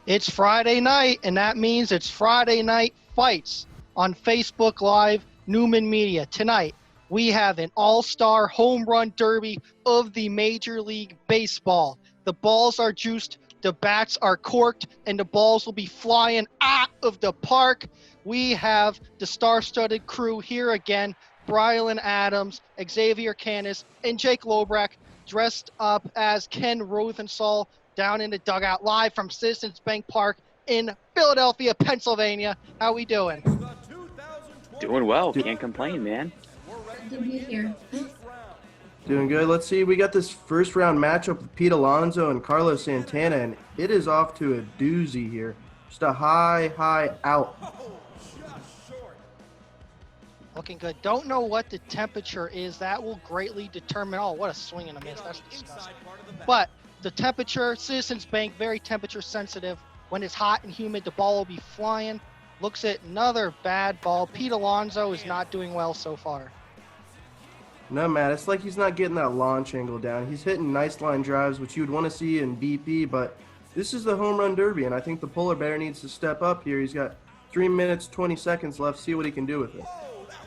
It's Friday night, and that means it's Friday Night Fights on Facebook Live, Newman Media. Tonight, we have an all-star home run derby of the Major League Baseball. The balls are juiced, the bats are corked, and the balls will be flying out of the park. We have the star-studded crew here again, Brylan Adams, Xavier Canis, and Jake Lobrak, dressed up as Ken Rosenthal, down in the dugout, live from Citizens Bank Park in Philadelphia, Pennsylvania. How we doing? Doing well. Can't complain, man. Good to be here. Doing good. Let's see. We got this first round matchup with Pete Alonso and Carlos Santana, and it is off to a doozy here. Just a high out. Looking good. Don't know what the temperature is. That will greatly determine. Oh, what a swing and a miss. That's disgusting. But the temperature, Citizens Bank, very temperature sensitive. When it's hot and humid, the ball will be flying. Looks at another bad ball. Pete Alonso is not doing well so far. No, Matt, it's like he's not getting that launch angle down. He's hitting nice line drives, which you would want to see in BP, but this is the home run derby, and I think the Polar Bear needs to step up here. He's got 3 minutes, 20 seconds left. See what he can do with it.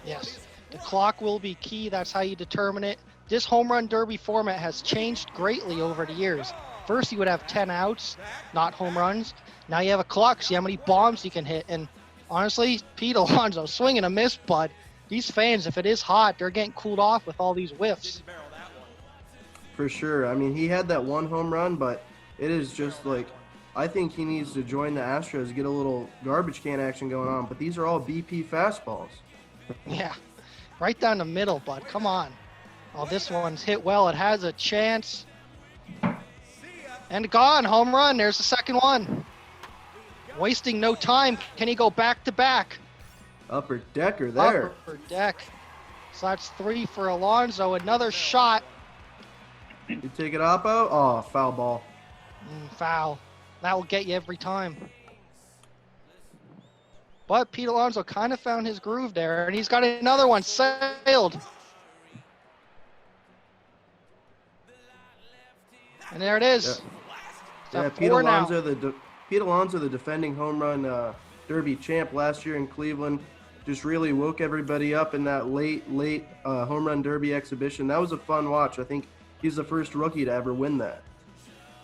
Yes, the clock will be key. That's how you determine it. This home run derby format has changed greatly over the years. First, you would have 10 outs, not home runs. Now you have a clock, see how many bombs you can hit. And honestly, Pete Alonso, swing and a miss, bud. These fans, if it is hot, they're getting cooled off with all these whiffs. For sure. I mean, he had that one home run, but it is just like, I think he needs to join the Astros, get a little garbage can action going on. But these are all BP fastballs. Yeah, right down the middle, bud. Come on. Oh, this one's hit well. It has a chance. And gone. Home run. There's the second one. Wasting no time. Can he go back to back? Upper decker there. Upper deck. So that's 3 for Alonso. Another shot. You take it up out. Oh, foul ball. Foul. That will get you every time. But Pete Alonso kind of found his groove there, and he's got another one sailed. And there it is. Yeah, Pete Alonso, the defending home run derby champ last year in Cleveland, just really woke everybody up in that late home run derby exhibition. That was a fun watch. I think he's the first rookie to ever win that.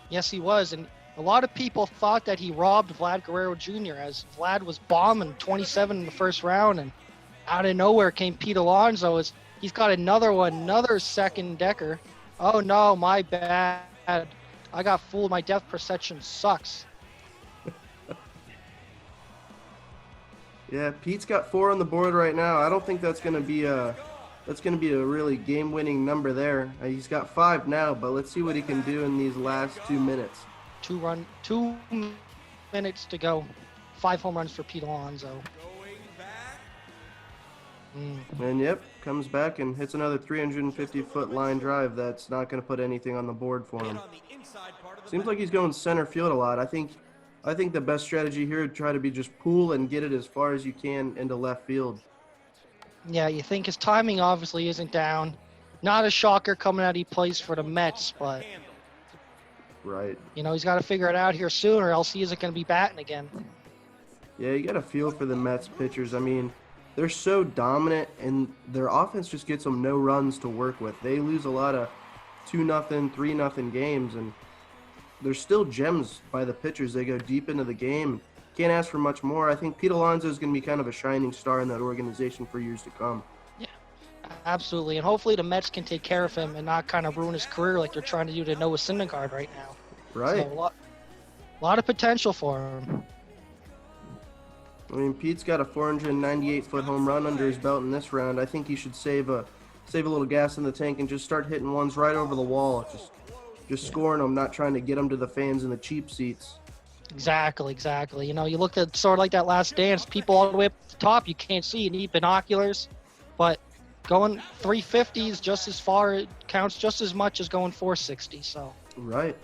Yes, he was, and a lot of people thought that he robbed Vlad Guerrero Jr. as Vlad was bombing 27 in the first round, and out of nowhere came Pete Alonso. He's got another second decker. Oh no, my bad. I got fooled. My depth perception sucks. Yeah, Pete's got 4 on the board right now. I don't think that's gonna be a really game-winning number there. He's got 5 now, but let's see what he can do in these last 2 minutes. 2 minutes to go. 5 home runs for Pete Alonso. And yep, comes back and hits another 350-foot line drive. That's not going to put anything on the board for him. Seems like he's going center field a lot. I think the best strategy here would try to be just pull and get it as far as you can into left field. Yeah, you think his timing obviously isn't down. Not a shocker coming out he plays for the Mets, but right. You know, he's got to figure it out here soon, or else he isn't going to be batting again. Yeah, you got a feel for the Mets pitchers. I mean, they're so dominant, and their offense just gets them no runs to work with. They lose a lot of 2-0, 3-0 games, and they're still gems by the pitchers. They go deep into the game. Can't ask for much more. I think Pete Alonso is going to be kind of a shining star in that organization for years to come. Yeah, absolutely. And hopefully the Mets can take care of him and not kind of ruin his career like they're trying to do to Noah Syndergaard right now. Right. So a lot of potential for him. I mean, Pete's got a 498-foot home run under his belt in this round. I think he should save a little gas in the tank and just start hitting ones right over the wall. Just scoring them, not trying to get them to the fans in the cheap seats. Exactly. You know, you look at sort of like that Last Dance, people all the way up at the top, you can't see, you need binoculars. But going 350 is just as far, it counts just as much as going 460, so. Right.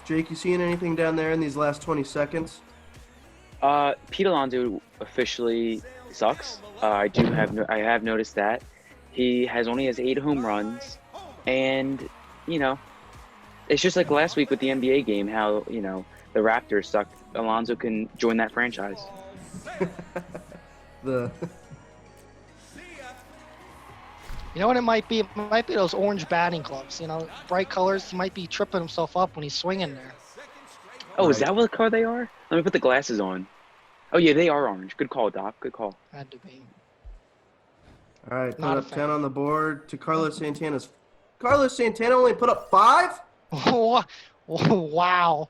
Jake, you seeing anything down there in these last 20 seconds? Pete Alonso officially sucks. I have noticed that he only has 8 home runs, and It's just like last week with the NBA game, how, you know, the Raptors sucked. Alonso can join that franchise. The You know what it might be? It might be those orange batting gloves. You know, bright colors. He might be tripping himself up when he's swinging there. Oh, is Right. that what color they are? Let me put the glasses on. Oh, yeah, they are orange. Good call, Doc. Good call. Had to be. All right, put Not a up fan. 10 on the board to Carlos Santana's. Carlos Santana only put up 5? Wow.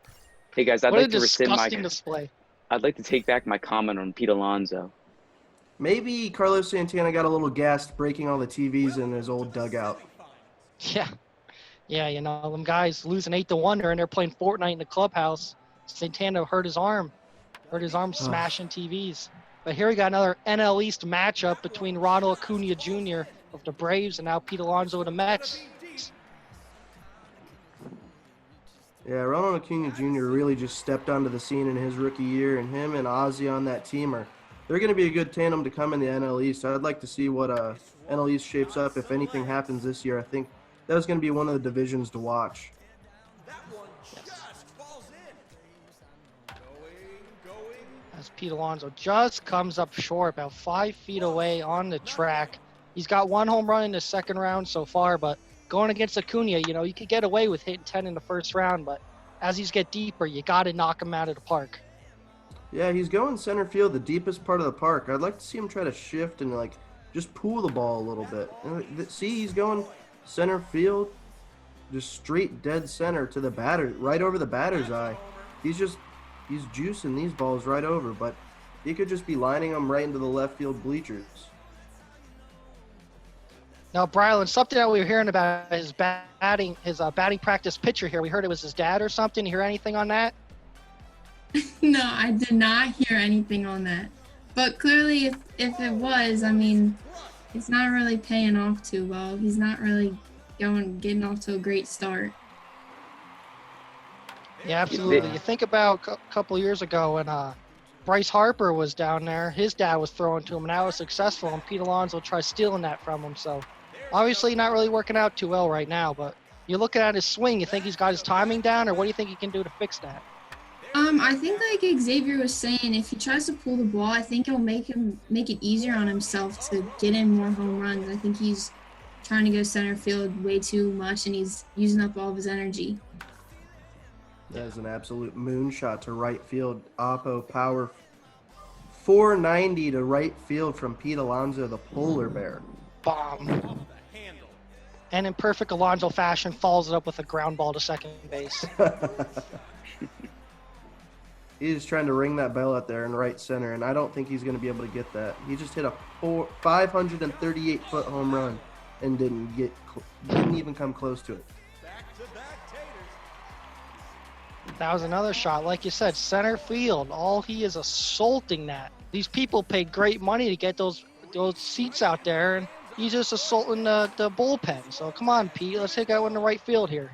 Hey, guys, I'd What a like to rescind my... disgusting display. I'd like to take back my comment on Pete Alonso. Maybe Carlos Santana got a little gassed breaking all the TVs in his old dugout. Yeah. Yeah, you know, them guys losing 8-1 and they're playing Fortnite in the clubhouse. Santana hurt his arm. Smashing TVs. But here we got another NL East matchup between Ronald Acuna Jr. of the Braves and now Pete Alonso of the Mets. Yeah, Ronald Acuna Jr. really just stepped onto the scene in his rookie year, and him and Ozzy on that team they're going to be a good tandem to come in the NL East. I'd like to see what NL East shapes up if anything happens this year. I think that was going to be one of the divisions to watch. As Pete Alonso just comes up short, about 5 feet away on the track. He's got 1 home run in the second round so far, but going against Acuna, you know, you could get away with hitting 10 in the first round, but as these get deeper, you got to knock him out of the park. Yeah, he's going center field, the deepest part of the park. I'd like to see him try to shift and like just pull the ball a little bit. See, he's going center field, just straight dead center to the batter, right over the batter's eye. He's juicing these balls right over, but he could just be lining them right into the left field bleachers. Now, Brylan, something that we were hearing about his batting practice pitcher here. We heard it was his dad or something. You hear anything on that? No, I did not hear anything on that. But clearly, if it was, I mean, it's not really paying off too well. He's not really getting off to a great start. Yeah, absolutely. You think about a couple years ago when Bryce Harper was down there, his dad was throwing to him, and that was successful, and Pete Alonso tried stealing that from him. So obviously not really working out too well right now, but you're looking at his swing, you think he's got his timing down, or what do you think he can do to fix that? I think like Xavier was saying, if he tries to pull the ball, I think it'll make it easier on himself to get in more home runs. I think he's trying to go center field way too much, and he's using up all of his energy. That is an absolute moonshot to right field. Oppo power 490 to right field from Pete Alonso, the polar bear. Bomb. And in perfect Alonso fashion, follows it up with a ground ball to second base. He's trying to ring that bell out there in right center, and I don't think he's going to be able to get that. He just hit a 538-foot home run and didn't even come close to it. That was another shot. Like you said, center field. All he is assaulting that. These people paid great money to get those seats out there, and he's just assaulting the bullpen. So come on, Pete. Let's take that one to right field here.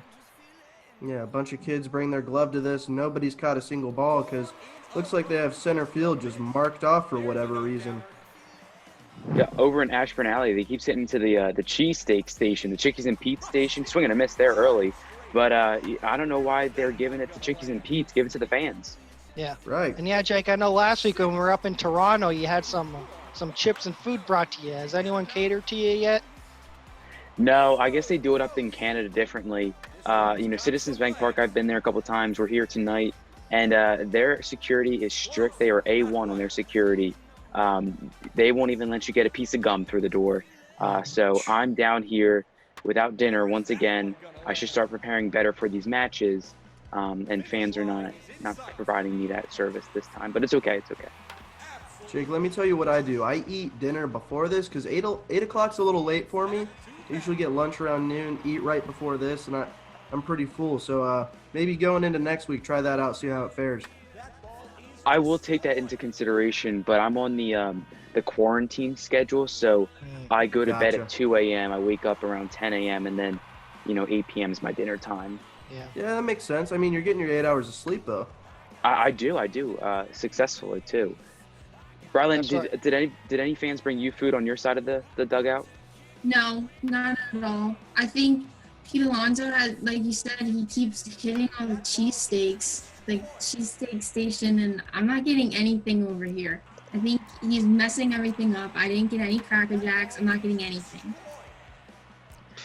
Yeah, a bunch of kids bring their glove to this. Nobody's caught a single ball because looks like they have center field just marked off for whatever reason. Yeah, over in Ashburn Alley, they keep hitting to the cheesesteak station, the Chickies and Pete's station. Swinging a miss there early. But I don't know why they're giving it to Chickies and Pete's. Give it to the fans. Yeah. Right. And yeah, Jake, I know last week when we were up in Toronto, you had some chips and food brought to you. Has anyone catered to you yet? No, I guess they do it up in Canada differently. Citizens Bank Park, I've been there a couple times. We're here tonight, and their security is strict. They are A1 on their security. They won't even let you get a piece of gum through the door. So I'm down here without dinner once again. I should start preparing better for these matches, and fans are not providing me that service this time. But it's okay. It's okay. Jake, let me tell you what I do. I eat dinner before this because 8 o'clock's a little late for me. I usually get lunch around noon, eat right before this, and I'm pretty full. So maybe going into next week, try that out, see how it fares. I will take that into consideration, but I'm on the quarantine schedule, so I go to bed Gotcha. at 2 a.m. I wake up around 10 a.m. and then 8 p.m. is my dinner time. Yeah, that makes sense. I mean, you're getting your 8 hours of sleep, though. I do successfully too. Rylan, did any fans bring you food on your side of the dugout? No, not at all. I think Pete Alonso has, like you said, he keeps hitting all the cheesesteaks, like cheesesteak station, and I'm not getting anything over here. I think he's messing everything up. I didn't get any Cracker Jacks. I'm not getting anything.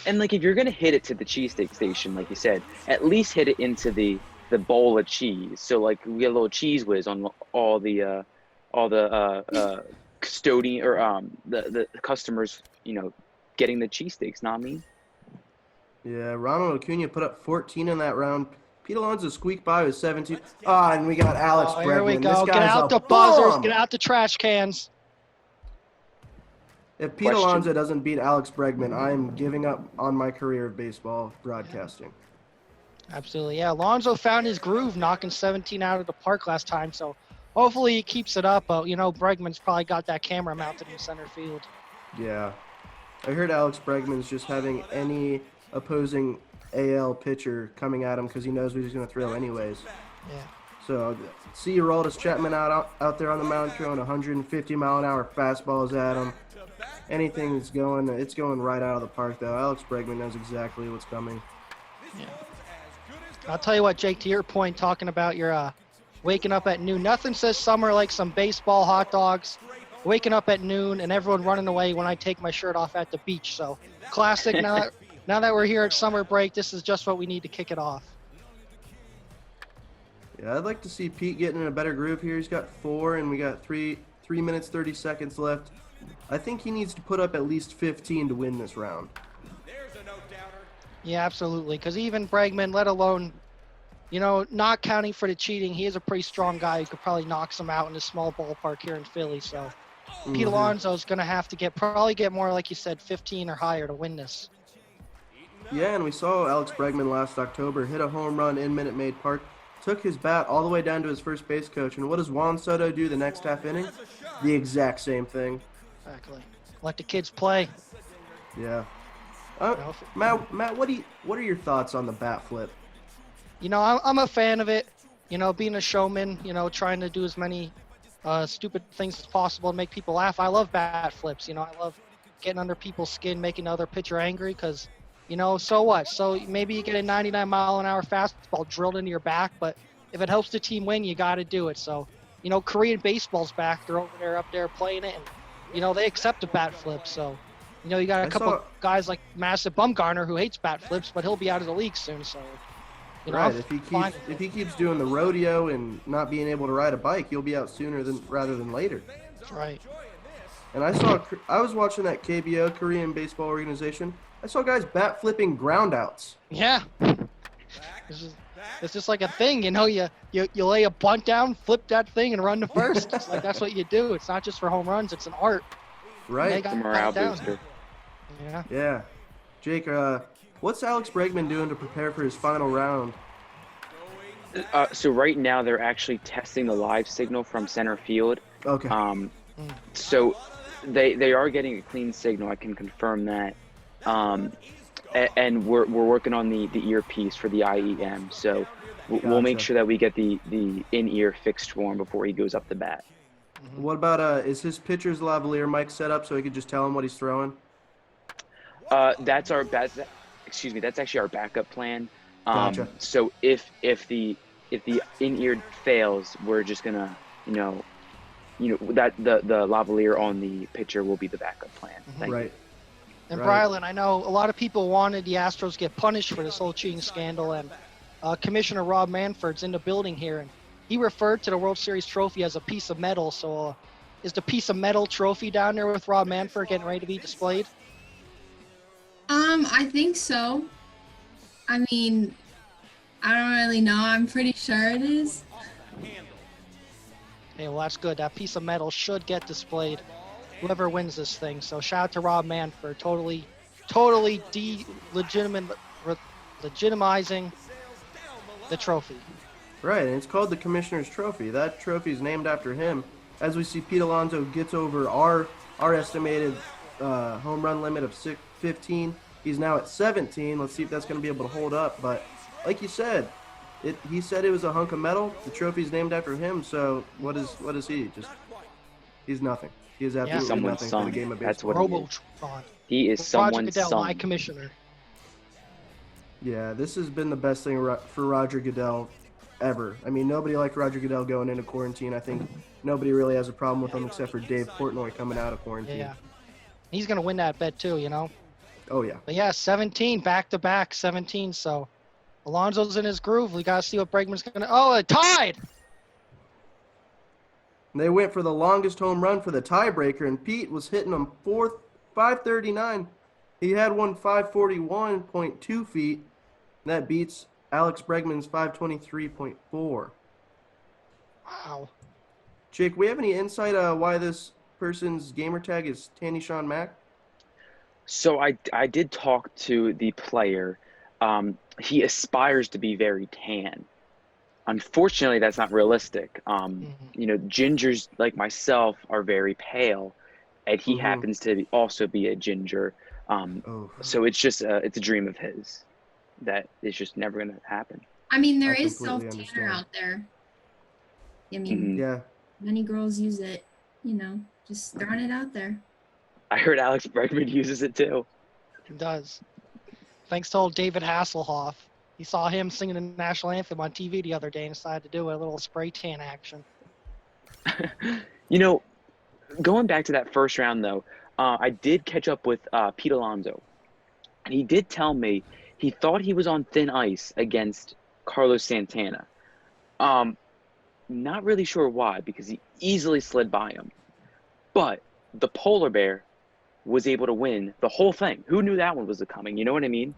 And like, if you're gonna hit it to the cheesesteak station, like you said, at least hit it into the bowl of cheese. So like, we get a little cheese whiz on all the custodian or the customers, getting the cheesesteaks. Not me. Yeah, Ronald Acuna put up 14 in that round. Pete Alonso squeaked by with 17. And we got Alex Bregman. Here we go. This Get guy's out a the buzzers. bomb. Get out the trash cans. If Pete Alonso doesn't beat Alex Bregman, I'm giving up on my career of baseball broadcasting. Absolutely, yeah. Alonso found his groove, knocking 17 out of the park last time. So hopefully he keeps it up. But Bregman's probably got that camera mounted in center field. Yeah, I heard Alex Bregman's just having any opposing AL pitcher coming at him because he knows what he's going to throw anyways. Yeah. So see Aroldis Chapman out there on the mound throwing 150-mile-an-hour fastballs at him. Anything that's going, it's going right out of the park though. Alex Bregman knows exactly what's coming. Yeah. I'll tell you what, Jake, to your point, talking about your waking up at noon, nothing says summer like some baseball hot dogs, waking up at noon, and everyone running away when I take my shirt off at the beach. So classic. Now that we're here at summer break, this is just what we need to kick it off. Yeah, I'd like to see Pete getting in a better groove here. He's got 4, and we got 3 minutes 30 seconds left. I think he needs to put up at least 15 to win this round. Yeah, absolutely. Because even Bregman, let alone, not counting for the cheating, he is a pretty strong guy who could probably knock some out in a small ballpark here in Philly. So Pete Alonso's going to have to probably get more, like you said, 15 or higher to win this. Yeah, and we saw Alex Bregman last October hit a home run in Minute Maid Park, took his bat all the way down to his first base coach, and what does Juan Soto do the next half inning? The exact same thing. Exactly. Let the kids play. Yeah. Matt, what are your thoughts on the bat flip? I'm a fan of it. Being a showman, trying to do as many stupid things as possible to make people laugh. I love bat flips. I love getting under people's skin, making the other pitcher angry because, so what? So maybe you get a 99-mile-an-hour fastball drilled into your back, but if it helps the team win, you got to do it. So, Korean baseball's back. They're up there playing it, and, they accept a bat flip. So, you got a couple guys like Massive Bumgarner who hates bat flips, but he'll be out of the league soon. So, right. If he keeps doing the rodeo and not being able to ride a bike, he'll be out sooner rather than later. That's right. And I was watching that KBO, Korean Baseball Organization. I saw guys bat flipping groundouts. Yeah. It's just like a thing, you lay a bunt down, flip that thing, and run to first. It's like that's what you do. It's not just for home runs; it's an art. Right. It's a morale booster. Yeah. Yeah. Jake, what's Alex Bregman doing to prepare for his final round? So right now they're actually testing the live signal from center field. Okay. So they are getting a clean signal. I can confirm that. And we're working on the earpiece for the IEM. So we'll make sure that we get the in-ear fixed for him before he goes up the bat. What about is his pitcher's lavalier mic set up so he could just tell him what he's throwing? That's actually our backup plan. Gotcha. So if the in-ear fails, we're just gonna that the lavalier on the pitcher will be the backup plan. Right. And Brylan, I know a lot of people wanted the Astros get punished for this whole cheating scandal, and Commissioner Rob Manfred's in the building here, and he referred to the World Series trophy as a piece of metal. So is the piece of metal trophy down there with Rob Manfred getting ready to be displayed? I think so. I mean, I don't really know. I'm pretty sure it is. Okay, well, that's good. That piece of metal should get displayed, whoever wins this thing. So shout out to Rob Manfred, totally legitimizing the trophy. Right, and it's called the Commissioner's Trophy. That trophy is named after him. As we see, Pete Alonso gets over our estimated home run limit of 15. He's now at 17. Let's see if that's going to be able to hold up. But like you said, he said it was a hunk of metal. The trophy's named after him. So what is he? He's nothing. He is absolutely Someone's nothing son. for the game of That's baseball. what Robotron. he is. Roger Someone's Goodell, son. my commissioner. Yeah, this has been the best thing for Roger Goodell ever. I mean, nobody liked Roger Goodell going into quarantine. I think nobody really has a problem with him except for Dave Portnoy coming out of quarantine. Yeah. He's going to win that bet too, you know? Oh, yeah. But yeah, 17, back-to-back 17. So Alonso's in his groove. We got to see what Bregman's going to. Oh, it tied! And they went for the longest home run for the tiebreaker, and Pete was hitting them 539. He had one 541.2 feet. And that beats Alex Bregman's 523.4. Wow. Jake, we have any insight why this person's gamer tag is Tanny Sean Mack? So I did talk to the player. He aspires to be very tan. Unfortunately, that's not realistic. You know, gingers like myself are very pale, and he happens to also be a ginger. So it's just it's a dream of his that is just never going to happen. I mean, there I is completely self-tanner understand. out there. I mean, Yeah. many girls use it, you know, just throwing it out there. I heard Alex Bregman uses it too. He does. Thanks to old David Hasselhoff. He saw him singing the national anthem on TV the other day and decided to do a little spray tan action. You know, going back to that first round, though, I did catch up with Pete Alonso. And he did tell me he thought he was on thin ice against Carlos Santana. Not really sure why, because he easily slid by him. But the polar bear was able to win the whole thing. Who knew that one was coming? You know what I mean?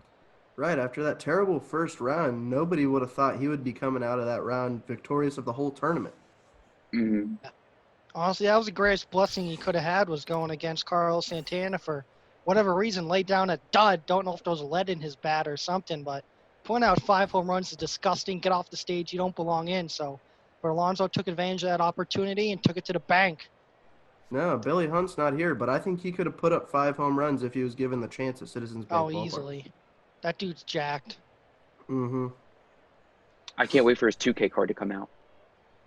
Right, after that terrible first round, nobody would have thought he would be coming out of that round victorious of the whole tournament. Honestly, that was the greatest blessing he could have had, was going against Carlos Santana for whatever reason, laid down a dud. Don't know if there was lead in his bat or something, but point out 5 home runs is disgusting. Get off the stage. You don't belong in. So, but Alonso took advantage of that opportunity and took it to the bank. No, Billy Hunt's not here, but I think he could have put up 5 home runs if he was given the chance at Citizens Bank Oh, Ballpark. easily. That dude's jacked. I can't wait for his 2K card to come out.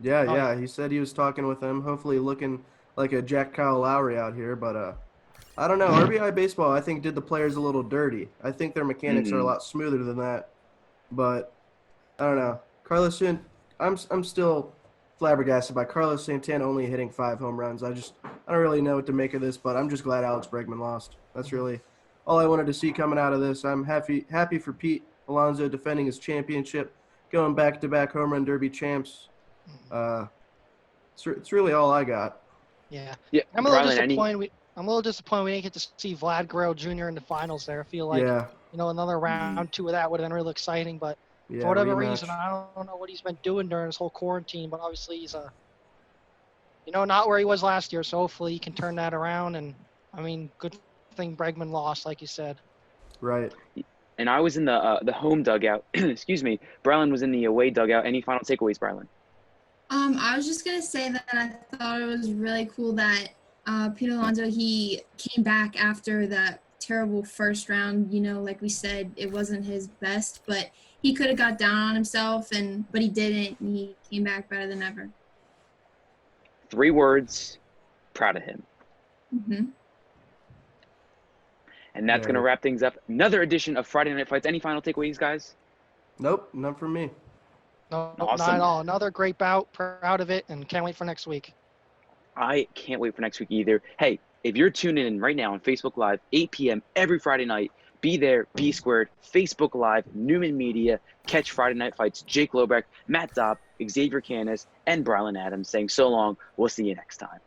Yeah, Oh, yeah. He said he was talking with him, hopefully looking like a Jack Kyle Lowry out here. But I don't know. RBI Baseball, I think, did the players a little dirty. I think their mechanics are a lot smoother than that. But I don't know. I'm still flabbergasted by Carlos Santana only hitting 5 home runs. I don't really know what to make of this, but I'm just glad Alex Bregman lost. That's really all I wanted to see coming out of this. I'm happy for Pete Alonso defending his championship, going back-to-back home run derby champs. It's really all I got. Yeah. Yeah, I'm a little Rylan, disappointed. I'm a little disappointed we didn't get to see Vlad Guerrero Jr. in the finals there. I feel like, Yeah, another round 2 of that would have been really exciting. But yeah. for whatever rematch. reason, I don't know what he's been doing during this whole quarantine. But obviously he's not where he was last year. So hopefully he can turn that around. And, I mean, good thing Bregman lost, like you said. Right. And I was in the home dugout. Excuse me. Brylan was in the away dugout. Any final takeaways, Brylan? I was just gonna say that I thought it was really cool that Pete Alonso, he came back after that terrible first round. You know, like we said, it wasn't his best, but he could have got down on himself, but he didn't. And he came back better than ever. 3 words. Proud of him. And that's going to wrap things up. Another edition of Friday Night Fights. Any final takeaways, guys? Nope, none from me. No, Awesome. not at all. Another great bout. Proud of it, and can't wait for next week. I can't wait for next week either. Hey, if you're tuning in right now on Facebook Live, 8 p.m. every Friday night, be there, be squared, Facebook Live, Newman Media, catch Friday Night Fights, Jake Lobrecht, Matt Zopp, Xavier Canis, and Brylan Adams saying so long. We'll see you next time.